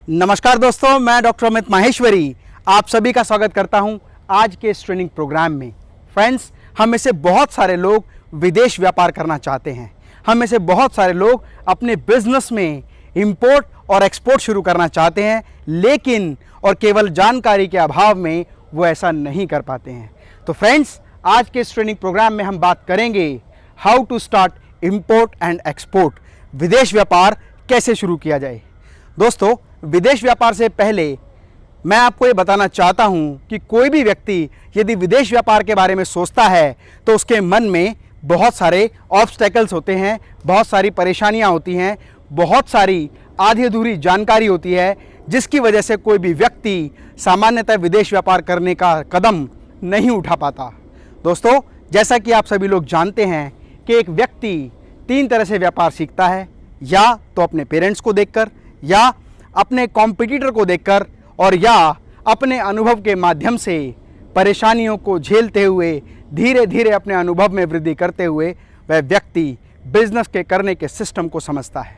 नमस्कार दोस्तों, मैं डॉक्टर अमित माहेश्वरी आप सभी का स्वागत करता हूं आज के इस ट्रेनिंग प्रोग्राम में। फ्रेंड्स, हम में से बहुत सारे लोग विदेश व्यापार करना चाहते हैं। हम में से बहुत सारे लोग अपने बिजनेस में इंपोर्ट और एक्सपोर्ट शुरू करना चाहते हैं, लेकिन और केवल जानकारी के अभाव में वो ऐसा नहीं कर पाते हैं। तो फ्रेंड्स, आज के इस ट्रेनिंग प्रोग्राम में हम बात करेंगे how to start import and export, विदेश व्यापार कैसे शुरू किया जाए। दोस्तों, विदेश व्यापार से पहले मैं आपको ये बताना चाहता हूँ कि कोई भी व्यक्ति यदि विदेश व्यापार के बारे में सोचता है तो उसके मन में बहुत सारे ऑब्स्टेकल्स होते हैं, बहुत सारी परेशानियाँ होती हैं, बहुत सारी आधी अधूरी जानकारी होती है, जिसकी वजह से कोई भी व्यक्ति सामान्यतः विदेश व्यापार करने का कदम नहीं उठा पाता। दोस्तों, जैसा कि आप सभी लोग जानते हैं कि एक व्यक्ति 3 तरह से व्यापार सीखता है, या तो अपने पेरेंट्स को देखकर, या अपने कॉम्पिटिटर को देखकर, और या अपने अनुभव के माध्यम से परेशानियों को झेलते हुए धीरे धीरे अपने अनुभव में वृद्धि करते हुए वह व्यक्ति बिजनेस के करने के सिस्टम को समझता है।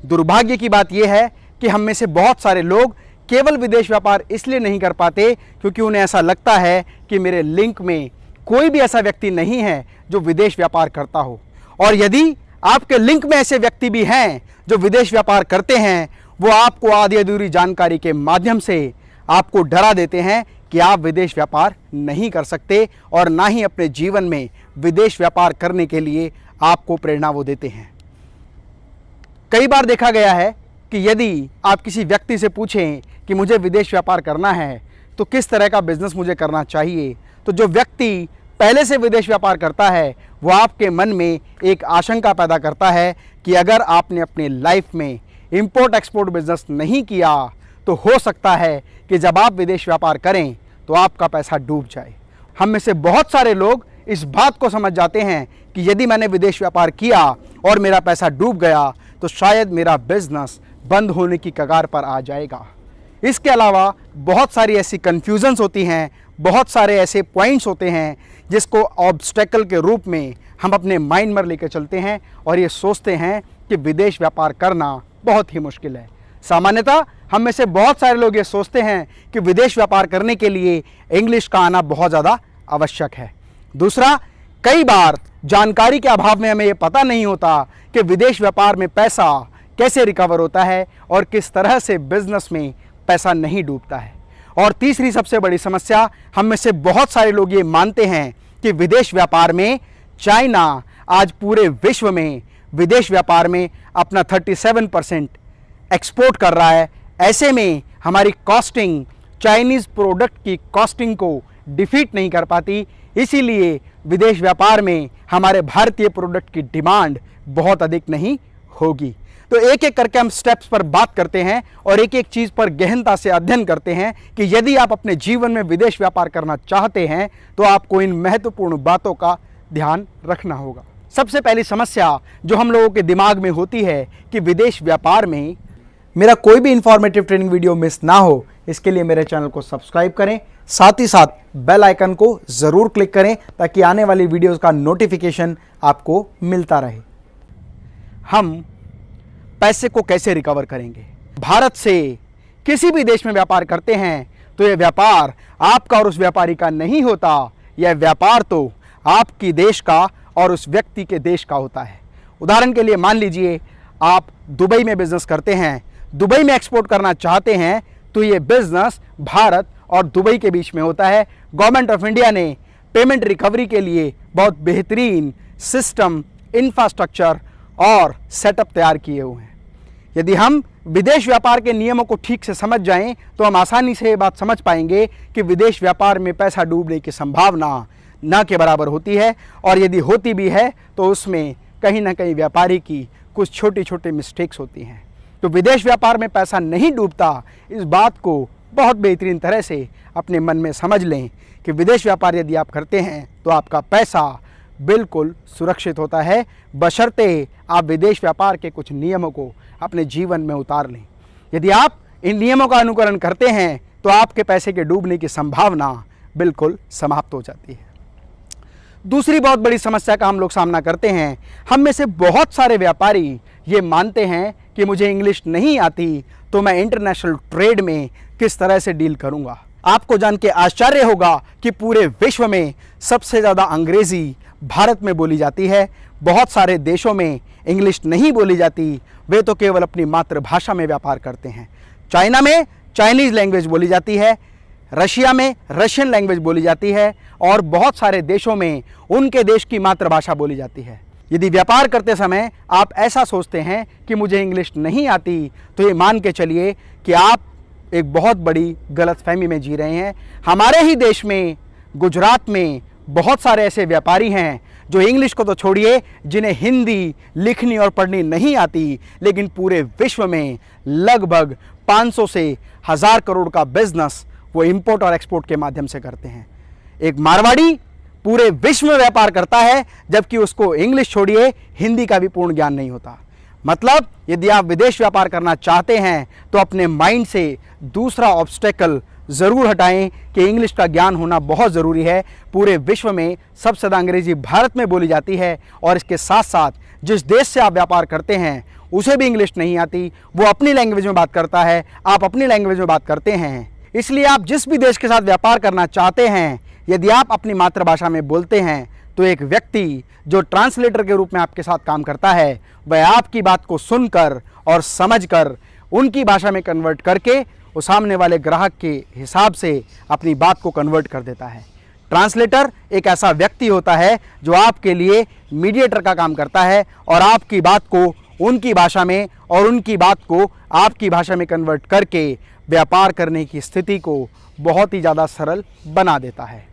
दुर्भाग्य की बात यह है कि हम में से बहुत सारे लोग केवल विदेश व्यापार इसलिए नहीं कर पाते क्योंकि उन्हें ऐसा लगता है कि मेरे लिंक में कोई भी ऐसा व्यक्ति नहीं है जो विदेश व्यापार करता हो। और यदि आपके लिंक में ऐसे व्यक्ति भी हैं जो विदेश व्यापार करते हैं, वो आपको आधी अधूरी जानकारी के माध्यम से आपको डरा देते हैं कि आप विदेश व्यापार नहीं कर सकते, और ना ही अपने जीवन में विदेश व्यापार करने के लिए आपको प्रेरणा वो देते हैं। कई बार देखा गया है कि यदि आप किसी व्यक्ति से पूछें कि मुझे विदेश व्यापार करना है तो किस तरह का बिजनेस मुझे करना चाहिए, तो जो व्यक्ति पहले से विदेश व्यापार करता है वो आपके मन में एक आशंका पैदा करता है कि अगर आपने अपने लाइफ में इंपोर्ट एक्सपोर्ट बिजनेस नहीं किया तो हो सकता है कि जब आप विदेश व्यापार करें तो आपका पैसा डूब जाए। हम में से बहुत सारे लोग इस बात को समझ जाते हैं कि यदि मैंने विदेश व्यापार किया और मेरा पैसा डूब गया तो शायद मेरा बिजनेस बंद होने की कगार पर आ जाएगा। इसके अलावा बहुत सारी ऐसी कन्फ्यूजन्स होती हैं, बहुत सारे ऐसे पॉइंट्स होते हैं जिसको ऑब्स्टेकल के रूप में हम अपने माइंड में लेकर चलते हैं और ये सोचते हैं कि विदेश व्यापार करना बहुत ही मुश्किल है। सामान्यतः हम में से बहुत सारे लोग ये सोचते हैं कि विदेश व्यापार करने के लिए इंग्लिश का आना बहुत ज़्यादा आवश्यक है। दूसरा, कई बार जानकारी के अभाव में हमें ये पता नहीं होता कि विदेश व्यापार में पैसा कैसे रिकवर होता है और किस तरह से बिजनेस में पैसा नहीं डूबता है। और तीसरी सबसे बड़ी समस्या, हम में से बहुत सारे लोग ये मानते हैं कि विदेश व्यापार में चाइना आज पूरे विश्व में विदेश व्यापार में अपना 37% एक्सपोर्ट कर रहा है। ऐसे में हमारी कॉस्टिंग चाइनीज़ प्रोडक्ट की कॉस्टिंग को डिफीट नहीं कर पाती, इसीलिए विदेश व्यापार में हमारे भारतीय प्रोडक्ट की डिमांड बहुत अधिक नहीं होगी। तो एक एक करके हम स्टेप्स पर बात करते हैं और एक एक चीज़ पर गहनता से अध्ययन करते हैं कि यदि आप अपने जीवन में विदेश व्यापार करना चाहते हैं तो आपको इन महत्वपूर्ण बातों का ध्यान रखना होगा। सबसे पहली समस्या जो हम लोगों के दिमाग में होती है कि विदेश व्यापार में मेरा कोई भी इंफॉर्मेटिव ट्रेनिंग वीडियो मिस ना हो, इसके लिए मेरे चैनल को सब्सक्राइब करें, साथ ही साथ बेल आइकन को ज़रूर क्लिक करें ताकि आने वाली वीडियोस का नोटिफिकेशन आपको मिलता रहे। हम पैसे को कैसे रिकवर करेंगे? भारत से किसी भी देश में व्यापार करते हैं तो यह व्यापार आपका और उस व्यापारी का नहीं होता, यह व्यापार तो आपकी देश का और उस व्यक्ति के देश का होता है। उदाहरण के लिए मान लीजिए आप दुबई में बिजनेस करते हैं, दुबई में एक्सपोर्ट करना चाहते हैं, तो ये बिजनेस भारत और दुबई के बीच में होता है। गवर्नमेंट ऑफ इंडिया ने पेमेंट रिकवरी के लिए बहुत बेहतरीन सिस्टम, इंफ्रास्ट्रक्चर और सेटअप तैयार किए हुए हैं। यदि हम विदेश व्यापार के नियमों को ठीक से समझ जाएं तो हम आसानी से ये बात समझ पाएंगे कि विदेश व्यापार में पैसा डूबने की संभावना ना के बराबर होती है, और यदि होती भी है तो उसमें कहीं ना कहीं व्यापारी की कुछ छोटी छोटी मिस्टेक्स होती हैं। तो विदेश व्यापार में पैसा नहीं डूबता, इस बात को बहुत बेहतरीन तरह से अपने मन में समझ लें कि विदेश व्यापार यदि आप करते हैं तो आपका पैसा बिल्कुल सुरक्षित होता है, बशर्ते आप विदेश व्यापार के कुछ नियमों को अपने जीवन में उतार लें। यदि आप इन नियमों का अनुकरण करते हैं तो आपके पैसे के डूबने की संभावना बिल्कुल समाप्त हो जाती है। दूसरी बहुत बड़ी समस्या का हम लोग सामना करते हैं, हम में से बहुत सारे व्यापारी ये मानते हैं कि मुझे इंग्लिश नहीं आती तो मैं इंटरनेशनल ट्रेड में किस तरह से डील करूंगा। आपको जान के आश्चर्य होगा कि पूरे विश्व में सबसे ज़्यादा अंग्रेज़ी भारत में बोली जाती है। बहुत सारे देशों में इंग्लिश नहीं बोली जाती, वे तो केवल अपनी मातृभाषा में व्यापार करते हैं। चाइना में चाइनीज़ लैंग्वेज बोली जाती है, रशिया में रशियन लैंग्वेज बोली जाती है और बहुत सारे देशों में उनके देश की मातृभाषा बोली जाती है। यदि व्यापार करते समय आप ऐसा सोचते हैं कि मुझे इंग्लिश नहीं आती, तो ये मान के चलिए कि आप एक बहुत बड़ी गलतफहमी में जी रहे हैं। हमारे ही देश में गुजरात में बहुत सारे ऐसे व्यापारी हैं जो इंग्लिश को तो छोड़िए, जिन्हें हिंदी लिखनी और पढ़नी नहीं आती, लेकिन पूरे विश्व में लगभग 500 से 1000 करोड़ का बिजनेस वो इंपोर्ट और एक्सपोर्ट के माध्यम से करते हैं। एक मारवाड़ी पूरे विश्व में व्यापार करता है, जबकि उसको इंग्लिश छोड़िए हिंदी का भी पूर्ण ज्ञान नहीं होता। मतलब यदि आप विदेश व्यापार करना चाहते हैं तो अपने माइंड से दूसरा ऑब्स्टेकल ज़रूर हटाएं कि इंग्लिश का ज्ञान होना बहुत ज़रूरी है। पूरे विश्व में सबसे ज़्यादा अंग्रेज़ी भारत में बोली जाती है और इसके साथ साथ जिस देश से आप व्यापार करते हैं उसे भी इंग्लिश नहीं आती, वो अपनी लैंग्वेज में बात करता है, आप अपनी लैंग्वेज में बात करते हैं। इसलिए आप जिस भी देश के साथ व्यापार करना चाहते हैं, यदि आप अपनी मातृभाषा में बोलते हैं तो एक व्यक्ति जो ट्रांसलेटर के रूप में आपके साथ काम करता है, वह आपकी बात को सुनकर और समझकर उनकी भाषा में कन्वर्ट करके वो सामने वाले ग्राहक के हिसाब से अपनी बात को कन्वर्ट कर देता है। ट्रांसलेटर एक ऐसा व्यक्ति होता है जो आपके लिए मीडिएटर का काम करता है और आपकी बात को उनकी भाषा में और उनकी बात को आपकी भाषा में कन्वर्ट करके व्यापार करने की स्थिति को बहुत ही ज़्यादा सरल बना देता है।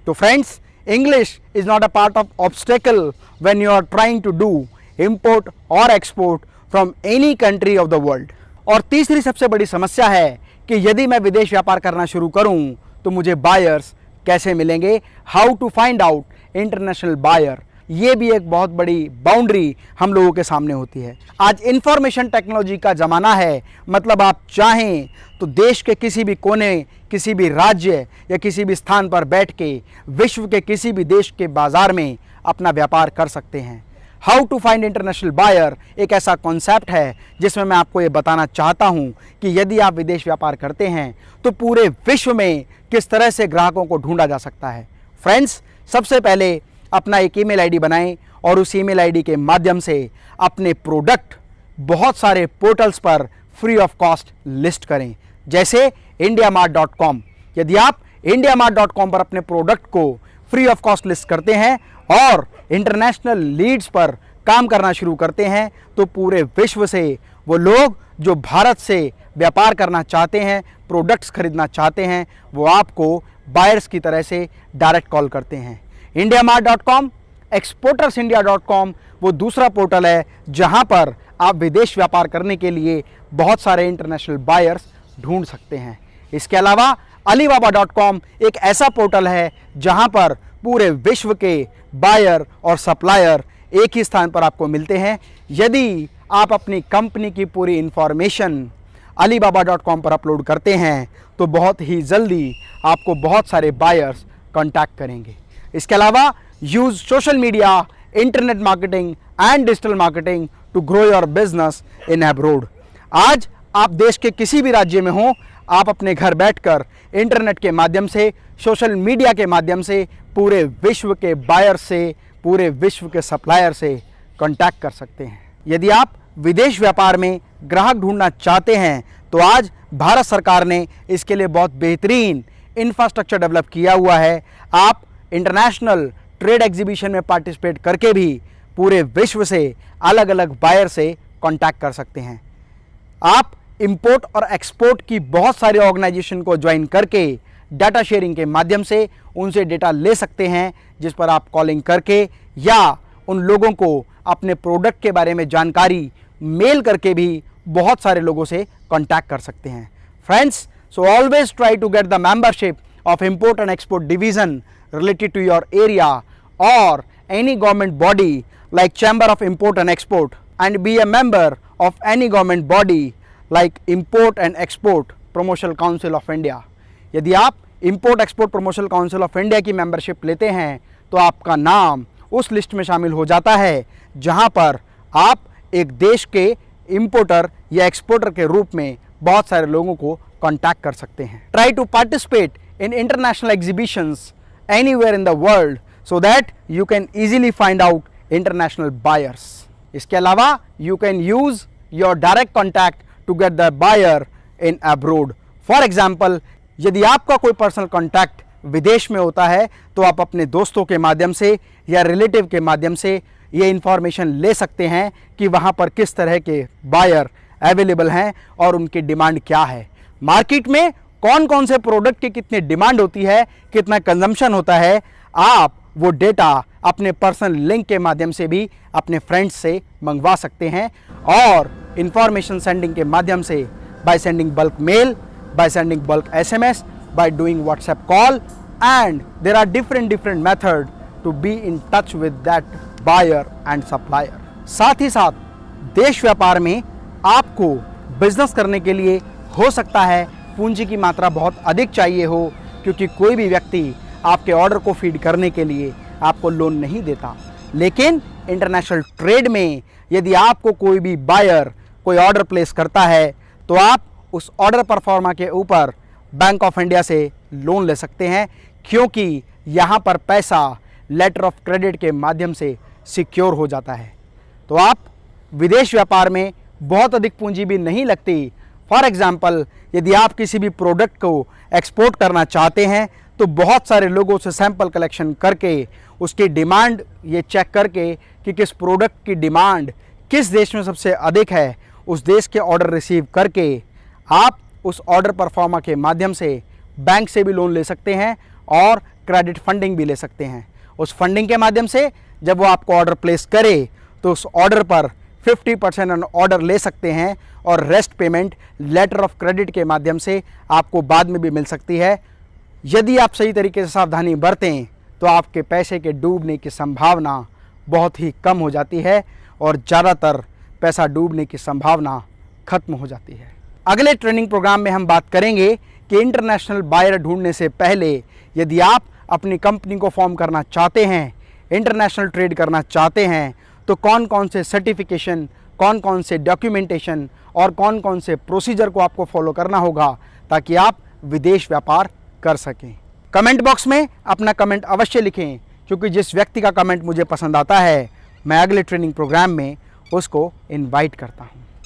तो friends, English is not a part of obstacle when you are trying to do import और export from any country of the world. और तीसरी सबसे बड़ी समस्या है कि यदि मैं विदेश व्यापार करना शुरू करूं तो मुझे बायर्स कैसे मिलेंगे, how to find out international buyer. ये भी एक बहुत बड़ी बाउंड्री हम लोगों के सामने होती है। आज इंफॉर्मेशन टेक्नोलॉजी का ज़माना है, मतलब आप चाहें तो देश के किसी भी कोने, किसी भी राज्य या किसी भी स्थान पर बैठ के विश्व के किसी भी देश के बाज़ार में अपना व्यापार कर सकते हैं। How to find international buyer एक ऐसा कॉन्सेप्ट है जिसमें मैं आपको ये बताना चाहता हूँ कि यदि आप विदेश व्यापार करते हैं तो पूरे विश्व में किस तरह से ग्राहकों को ढूंढा जा सकता है। फ्रेंड्स, सबसे पहले अपना एक ईमेल आईडी बनाएं और उस ईमेल आईडी के माध्यम से अपने प्रोडक्ट बहुत सारे पोर्टल्स पर फ्री ऑफ कॉस्ट लिस्ट करें, जैसे indiamart.com। यदि आप indiamart.com पर अपने प्रोडक्ट को फ्री ऑफ कॉस्ट लिस्ट करते हैं और इंटरनेशनल लीड्स पर काम करना शुरू करते हैं तो पूरे विश्व से वो लोग जो भारत से व्यापार करना चाहते हैं, प्रोडक्ट्स खरीदना चाहते हैं, वो आपको बायर्स की तरह से डायरेक्ट कॉल करते हैं। indiamart.com, exportersindia.com वो दूसरा पोर्टल है जहां पर आप विदेश व्यापार करने के लिए बहुत सारे इंटरनेशनल बायर्स ढूंढ सकते हैं। इसके अलावा alibaba.com एक ऐसा पोर्टल है जहां पर पूरे विश्व के बायर और सप्लायर एक ही स्थान पर आपको मिलते हैं। यदि आप अपनी कंपनी की पूरी इंफॉर्मेशन alibaba.com पर अपलोड करते हैं तो बहुत ही जल्दी आपको बहुत सारे बायर्स कांटेक्ट करेंगे। इसके अलावा use social media, internet marketing and digital marketing to grow your business in abroad. आज आप देश के किसी भी राज्य में हो, आप अपने घर बैठकर इंटरनेट के माध्यम से, सोशल मीडिया के माध्यम से पूरे विश्व के बायर से, पूरे विश्व के सप्लायर से कांटेक्ट कर सकते हैं। यदि आप विदेश व्यापार में ग्राहक ढूंढना चाहते हैं तो आज भारत सरकार ने इसके लिए बहुत बेहतरीन इंफ्रास्ट्रक्चर डेवलप किया हुआ है। आप इंटरनेशनल ट्रेड एग्जीबिशन में पार्टिसिपेट करके भी पूरे विश्व से अलग अलग बायर से कांटेक्ट कर सकते हैं। आप इंपोर्ट और एक्सपोर्ट की बहुत सारी ऑर्गेनाइजेशन को ज्वाइन करके डाटा शेयरिंग के माध्यम से उनसे डेटा ले सकते हैं, जिस पर आप कॉलिंग करके या उन लोगों को अपने प्रोडक्ट के बारे में जानकारी मेल करके भी बहुत सारे लोगों से कांटेक्ट कर सकते हैं। Friends, so always try to get the membership of import and export division related to your area or any government body like Chamber of Import and Export, and be a member of any government body like Import and Export Promotional Council of India। यदि आप Import Export Promotional Council of India की membership लेते हैं तो आपका नाम उस list में शामिल हो जाता है जहां पर आप एक देश के इंपोर्टर या एक्सपोर्टर के रूप में बहुत सारे लोगों को कांटेक्ट कर सकते हैं। Try to participate in international exhibitions anywhere in the world so that you can easily find out international buyers. इसके अलावा you can use your direct contact to get the buyer in abroad. For example, यदि आपका कोई personal contact विदेश में होता है तो आप अपने दोस्तों के माध्यम से या रिलेटिव के माध्यम से ये इंफॉर्मेशन ले सकते हैं कि वहाँ पर किस तरह के बायर अवेलेबल हैं और उनकी डिमांड क्या है, मार्केट में कौन कौन से प्रोडक्ट की कितनी डिमांड होती है, कितना कंजम्पशन होता है। आप वो डेटा अपने पर्सनल लिंक के माध्यम से भी अपने फ्रेंड्स से मंगवा सकते हैं और इंफॉर्मेशन सेंडिंग के माध्यम से by sending bulk mail, by sending bulk SMS, by doing WhatsApp call, and there are different method to be in touch with that buyer and supplier। साथ ही साथ देश व्यापार में आपको बिजनेस करने के लिए हो सकता है पूंजी की मात्रा बहुत अधिक चाहिए हो, क्योंकि कोई भी व्यक्ति आपके ऑर्डर को फीड करने के लिए आपको लोन नहीं देता। लेकिन इंटरनेशनल ट्रेड में यदि आपको कोई भी बायर कोई ऑर्डर प्लेस करता है तो आप उस ऑर्डर परफॉर्मा के ऊपर बैंक ऑफ इंडिया से लोन ले सकते हैं, क्योंकि यहाँ पर पैसा लेटर ऑफ क्रेडिट के माध्यम से सिक्योर हो जाता है। तो आप विदेश व्यापार में बहुत अधिक पूंजी भी नहीं लगती। फॉर एग्जांपल, यदि आप किसी भी प्रोडक्ट को एक्सपोर्ट करना चाहते हैं तो बहुत सारे लोगों से सैंपल कलेक्शन करके उसकी डिमांड ये चेक करके कि किस प्रोडक्ट की डिमांड किस देश में सबसे अधिक है, उस देश के ऑर्डर रिसीव करके आप उस ऑर्डर परफॉर्मा के माध्यम से बैंक से भी लोन ले सकते हैं और क्रेडिट फंडिंग भी ले सकते हैं। उस फंडिंग के माध्यम से जब वो आपको ऑर्डर प्लेस करे तो उस ऑर्डर पर 50% ऑन ऑर्डर ले सकते हैं और rest payment letter of credit के माध्यम से आपको बाद में भी मिल सकती है। यदि आप सही तरीके से सावधानी बरतें तो आपके पैसे के डूबने की संभावना बहुत ही कम हो जाती है और ज़्यादातर पैसा डूबने की संभावना खत्म हो जाती है। अगले ट्रेनिंग प्रोग्राम में हम बात करेंगे कि इंटरनेशनल बायर ढूंढने से पहले यदि आप अपनी कंपनी को फॉर्म करना चाहते हैं, इंटरनेशनल ट्रेड करना चाहते हैं, तो कौन कौन से सर्टिफिकेशन, कौन कौन से डॉक्यूमेंटेशन और कौन कौन से प्रोसीजर को आपको फॉलो करना होगा ताकि आप विदेश व्यापार कर सकें। कमेंट बॉक्स में अपना कमेंट अवश्य लिखें, क्योंकि जिस व्यक्ति का कमेंट मुझे पसंद आता है मैं अगले ट्रेनिंग प्रोग्राम में उसको इनवाइट करता हूँ।